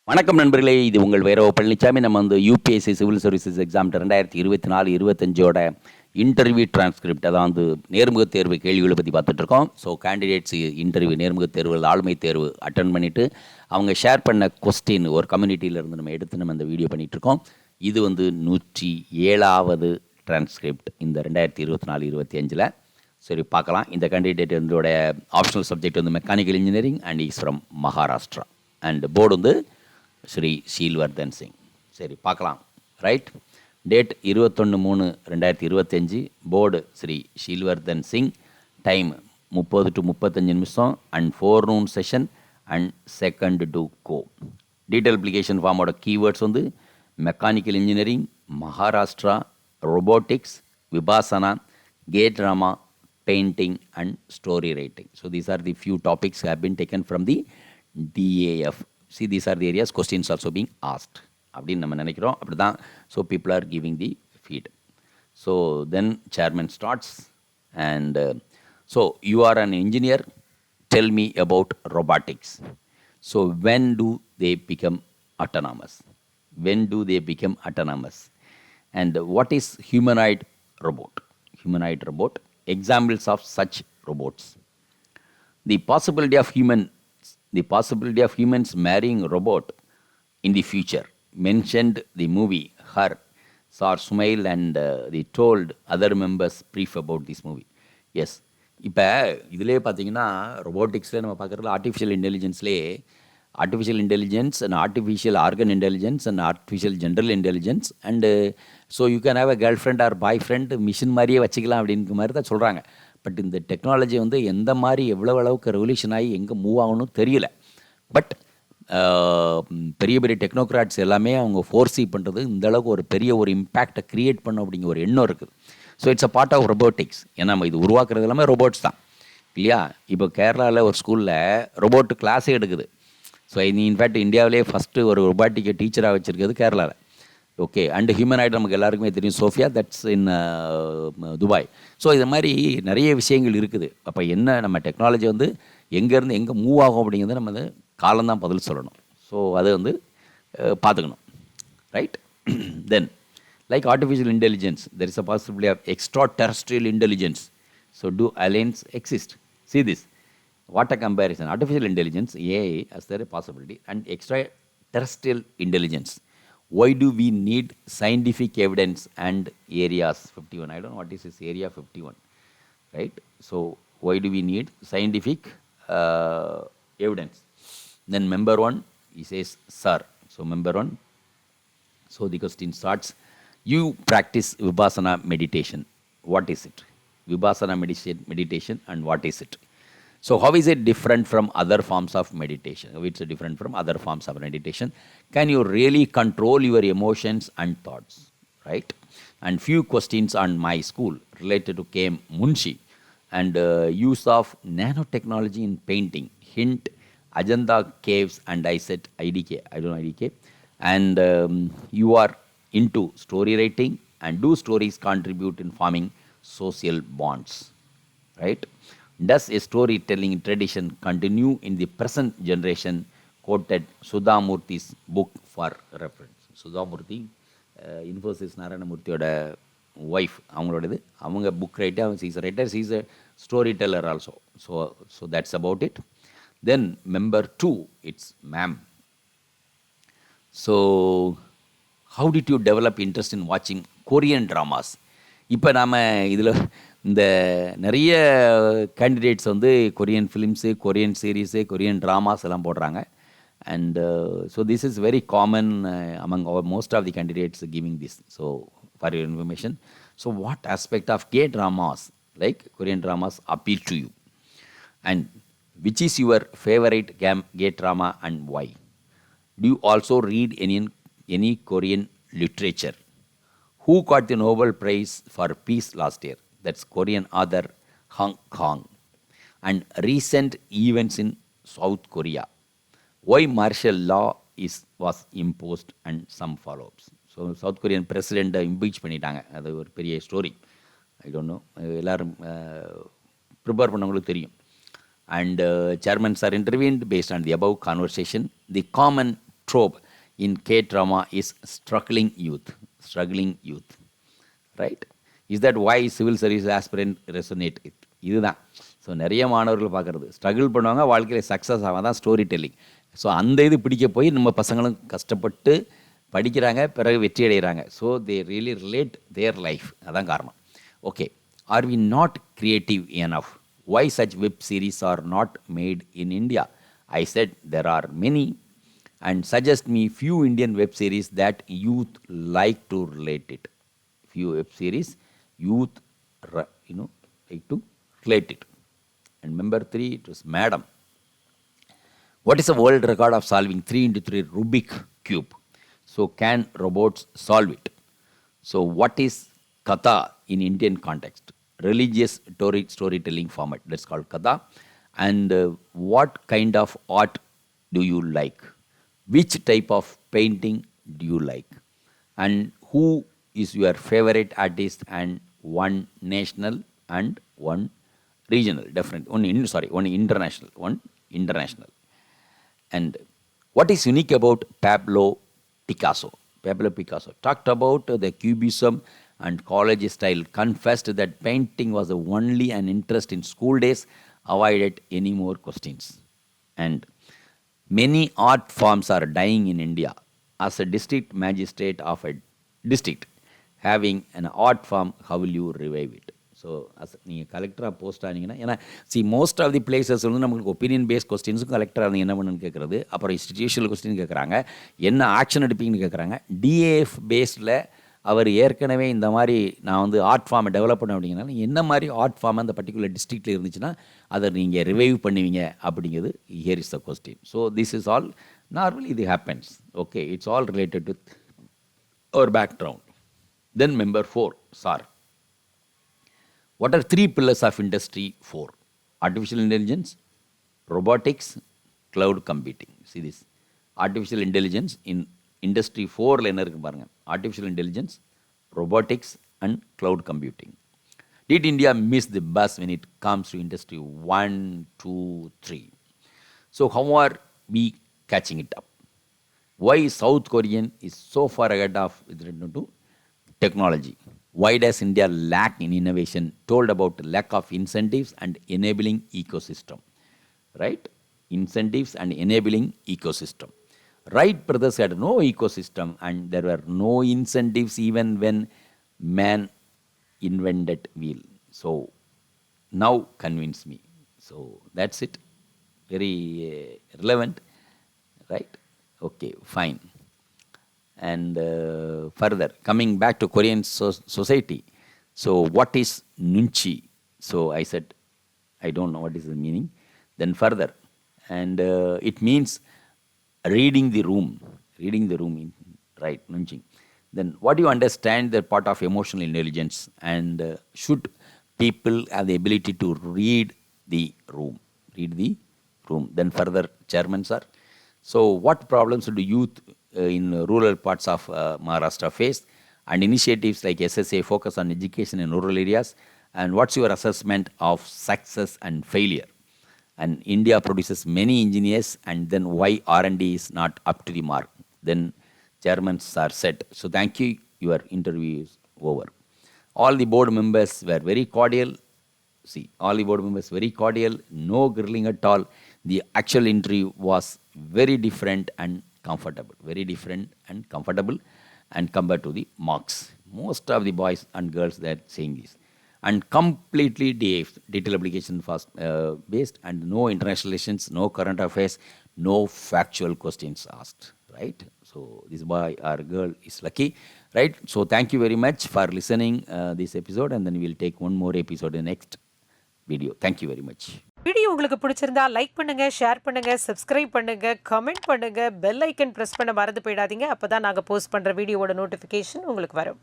வணக்கம் நண்பர்களே, இது உங்கள் வைரவ பழனிசாமி. நம்ம வந்து UPSC civil services exam 2024-25 interview transcript, அதான் வந்து நேர்முகத் தேர்வு கேள்விகளை பற்றி பார்த்துட்ருக்கோம். ஸோ கேண்டிடேட்ஸ் இன்டர்வியூ நேர்முகத் தேர்வு ஆளுமை தேர்வு அட்டன் பண்ணிவிட்டு அவங்க ஷேர் பண்ண கொஸ்டின் ஒரு கம்யூனிட்டியிலேருந்து நம்ம எடுத்து நம்ம இந்த வீடியோ பண்ணிகிட்ருக்கோம். இது வந்து 107வது டிரான்ஸ்கிரிப்ட் இந்த 2024-25. சரி, பார்க்கலாம். இந்த கேண்டிடேட் இதோட ஆப்ஷனல் சப்ஜெக்ட் வந்து mechanical engineering and is from Maharashtra. And board வந்து ஸ்ரீ ஷீல்வர்தன் சிங். சரி, பார்க்கலாம். Right, date 21/3/2025. Board Shri Sheelvardhan Singh. Time 30 to 35 நிமிஷம் and forenoon session and second to go. Detail application ஃபார்மோட கீவேர்ட்ஸ் வந்து mechanical engineering, Maharashtra, robotics, Vipassana, K drama, painting and story writing. So these are the few topics have been taken from the DAF. See, these are the areas questions also being asked. அப்படின்னு நம்ம நினைக்கிறோம், அப்படி தான். So people are giving the feed. So then chairman starts and so you are an engineer, tell me about robotics. So when do they become autonomous? When do they become autonomous? And what is humanoid robot? Humanoid robot. Examples of such robots. The possibility of humans marrying a robot in the future. Mentioned the movie Her. Sir smiled and they told other members brief about this movie. Yes. இப்போ இதிலே பார்த்தீங்கன்னா ரொபோட்டிக்ஸில் நம்ம பார்க்குறதுல artificial intelligence and artificial organ intelligence and artificial general intelligence and so you can have a girlfriend or boyfriend machine மாதிரியே வச்சுக்கலாம் அப்படின்ற மாதிரி தான் சொல்கிறாங்க. பட் இந்த டெக்னாலஜி வந்து எந்த மாதிரி எவ்வளோ அளவுக்கு ரெவல்யூஷன் ஆகி எங்கே மூவ் ஆகணும் தெரியல. பட் பெரிய பெரிய டெக்னோக்ராட்ஸ் எல்லாமே அவங்க ஃபோர்ஸி பண்ணுறது இந்த அளவுக்கு ஒரு பெரிய ஒரு இம்பேக்டை க்ரியேட் பண்ணும் அப்படிங்கிற ஒரு எண்ணம் இருக்குது. So it's a part of robotics. ஏன்னா நம்ம இது உருவாக்குறது எல்லாமே ரொபோட்ஸ் தான் இல்லையா? இப்போ கேரளாவில் ஒரு ஸ்கூலில் ரொபோட்டு கிளாஸே எடுக்குது. ஸோ இன்ஃபேக்ட் இந்தியாவிலே ஃபஸ்ட்டு ஒரு ரொபாட்டிக்கை டீச்சராக வச்சுருக்கிறது கேரளாவில். ஓகே, அண்டு ஹியூமனாய்டு நமக்கு எல்லாருக்குமே தெரியும், Sophia, that's in Dubai. So இது மாதிரி நிறைய விஷயங்கள் இருக்குது. அப்போ என்ன நம்ம டெக்னாலஜி வந்து எங்கேருந்து எங்கே மூவ் ஆகும் அப்படிங்கிறது நம்ம வந்து காலம்தான் பதில் சொல்லணும். ஸோ அதை வந்து பார்த்துக்கணும். Right, then like artificial intelligence, there is a possibility of extra terrestrial intelligence. So do aliens exist? See this. What a comparison. Artificial intelligence, AI, as there a possibility, and extraterrestrial intelligence. Why do we need scientific evidence and areas 51? I don't know what is this area 51, right? So why do we need scientific evidence? Then member 1, he says, sir. So member 1, so the question starts, you practice Vipassana meditation. What is it? Vipassana meditation and what is it? So how is it different from other forms of meditation? How it's different from other forms of meditation? Can you really control your emotions and thoughts? Right? And few questions on my school related to KM Munshi and use of nanotechnology in painting. Hint, Ajanta caves and I said IDK. I don't know IDK. And you are into story writing and do stories contribute in forming social bonds? Right? Does a storytelling tradition continue in the present generation? Quoted Sudhamurthy's book for reference. Sudhamurthy, Infosys நாராயணமூர்த்தியோட wife, அவங்களோடது. அவங்க book writer, she's writer, she's a story teller also. So that's about it. Then member 2, it's ma'am. So how did you develop interest in வாட்சிங் Korean dramas? இப்போ நாம் இதில் இந்த நிறைய candidates வந்து Korean films, Korean series, Korean dramas எல்லாம் போடுறாங்க. And so this is very common among most of the candidates giving this. So for your information, so what aspect of K dramas like Korean dramas appeal to you? And which is your favourite K drama and why? Do you also read any Korean literature? Who got the Nobel Prize for Peace last year? That's Korean author Hong Kong. And recent events in South Korea. Why martial law was imposed and some follow-ups. So South Korean president impeach பண்ணிட்டாங்க. அது ஒரு பெரிய story. I don't know. எல்லாரும் prepare பண்ணவங்களுக்கு தெரியும். And chairmans are intervened based on the above conversation. The common trope in K-drama is struggling youth, right? Is that why civil service aspirant resonate it? இதுதான். So நிறைய மாணவர்கள் பார்க்குறது struggle பண்ணுவாங்க, வாழ்க்கையில் success ஆகாதான் story telling. So அந்த இது பிடிக்க போய் நம்ம பசங்களும் கஷ்டப்பட்டு படிக்கிறாங்க, பிறகு வெற்றி அடைகிறாங்க. So they really relate their life. அதான் காரணம். Okay, are we not creative enough? Why such web series are not made in India? I said there are many, and suggest me few Indian web series that youth like to relate it. Few web series youth like to relate it. And number 3, it was Madam. What is the world record of solving 3 into 3 Rubik cube? So can robots solve it? So what is Katha in Indian context? Religious storytelling format, that's called Katha. And what kind of art do you like? Which type of painting do you like? And who is your favorite artist? And one national and one regional, definitely. One international. And what is unique about Pablo Picasso? Pablo Picasso talked about the cubism and college style, confessed that painting was the only an interest in school days, avoided any more questions. And many art forms are dying in India. As a district magistrate of a district having an art form, how will you revive it? So நீங்கள் கலெக்டராக post ஆனீங்கன்னா, ஏன்னா most of the places வந்து நம்மளுக்கு opinion paste கொஸ்டின்ஸும் கலெக்டராக இருந்தீங்க என்ன பண்ணுன்னு கேட்குறது, அப்புறம் இன்ஸ்டிடியூஷனல் கொஸ்டின் கேட்குறாங்க, என்ன ஆக்ஷன் எடுப்பீங்கன்னு கேட்குறாங்க. டிஏஎஃப் பேஸ்டில் அவர் ஏற்கனவே இந்த மாதிரி நான் வந்து ஆர்ட் ஃபார்மை டெவலப் பண்ண அப்படிங்கிறனால என்ன மாதிரி ஆர்ட் ஃபார்ம் அந்த பர்டிகுலர் டிஸ்ட்ரிக்டில் இருந்துச்சுன்னா அதை நீங்கள் ரிவைவ் பண்ணுவீங்க அப்படிங்கிறது here is the question. So this is all normally இது happens. Okay, it's all related with our background. Then member 4, sir. What are 3 pillars of industry 4? Artificial intelligence, robotics, cloud computing. See this. Artificial intelligence in industry 4 ல என்ன இருக்கு பாருங்க. Artificial intelligence, robotics and cloud computing. Did India miss the bus when it comes to industry 1, 2, 3? So how are we catching it up? Why South Korean is so far ahead of with regard to technology? Why does India lack in innovation? Told about lack of incentives and enabling ecosystem. Right? Incentives and enabling ecosystem. Wright brothers had no ecosystem and there were no incentives even when man invented wheel. So now convince me. So that's it. Very relevant. Right? Okay, fine. And further, coming back to Korean society. So what is nunchi? So I said, I don't know what is the meaning. Then further, and it means reading the room, right, nunching. Then what do you understand the part of emotional intelligence, and should people have the ability to read the room? Then further, chairman sir. So what problems do youth in rural parts of Maharashtra face, and initiatives like SSA focus on education in rural areas, and what's your assessment of success and failure? And India produces many engineers, and then why R&D is not up to the mark? Then chairmans are set. So thank you, your interview is over. All the board members were very cordial. No grilling at all. The actual interview was very different and comfortable, and compared to the marks. Most of the boys and girls they are saying this. And completely detailed application fast based, and no international relations, no current affairs, no factual questions asked, right? So this boy or girl is lucky, right? So thank you very much for listening this episode, and then we will take one more episode in next video. Thank you very much. Video உங்களுக்கு பிடிச்சிருந்தா like பண்ணுங்க, share பண்ணுங்க, subscribe பண்ணுங்க, comment பண்ணுங்க, bell icon press பண்ண மறந்து போயிடாதீங்க. அப்பதான் நாங்க போஸ்ட் பண்ற வீடியோவோட நோட்டிஃபிகேஷன் உங்களுக்கு வரும்.